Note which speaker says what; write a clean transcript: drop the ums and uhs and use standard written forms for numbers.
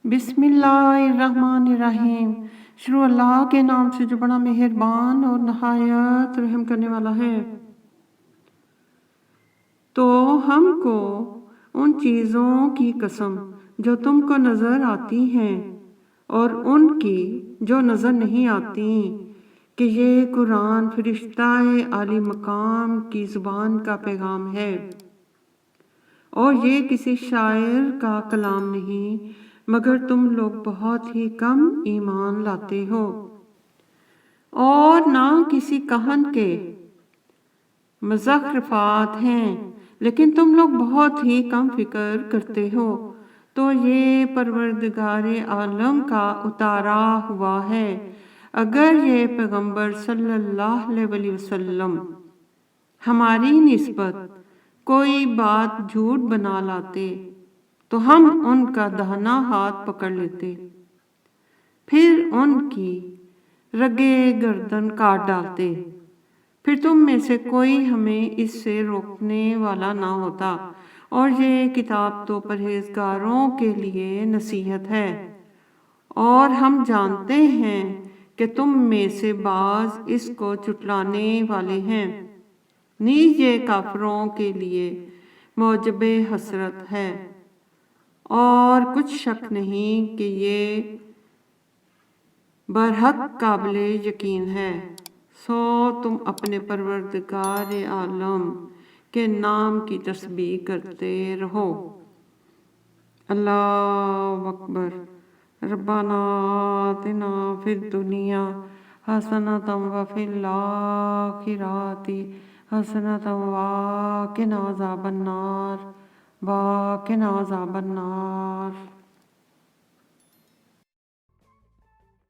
Speaker 1: بسم اللہ الرحمن الرحیم۔ شروع اللہ کے نام سے جو بڑا مہربان اور نہایت رحم کرنے والا ہے۔ تو ہم کو ان چیزوں کی قسم جو تم کو نظر آتی ہیں اور ان کی جو نظر نہیں آتی کہ یہ قرآن فرشتہ عالی مقام کی زبان کا پیغام ہے اور یہ کسی شاعر کا کلام نہیں، مگر تم لوگ بہت ہی کم ایمان لاتے ہو، اور نہ کسی کہن کے مزخرفات ہیں، لیکن تم لوگ بہت ہی کم فکر کرتے ہو۔ تو یہ پروردگار عالم کا اتارا ہوا ہے۔ اگر یہ پیغمبر صلی اللہ علیہ وسلم ہماری نسبت کوئی بات جھوٹ بنا لاتے تو ہم ان کا داہنا ہاتھ پکڑ لیتے، پھر ان کی رگے گردن کاٹ ڈالتے، پھر تم میں سے کوئی ہمیں اس سے روکنے والا نہ ہوتا۔ اور یہ کتاب تو پرہیزگاروں کے لیے نصیحت ہے، اور ہم جانتے ہیں کہ تم میں سے بعض اس کو جھٹلانے والے ہیں، نیز یہ کافروں کے لیے موجب حسرت ہے، اور کچھ شک نہیں کہ یہ برحق قابل یقین ہے۔ سو تم اپنے پروردگار عالم کے نام کی تسبیح کرتے رہو۔ اللہ اکبر۔ ربنا آتنا فی الدنیا حسنۃ وفی الآخرۃ حسنۃ وقنا عذاب النار۔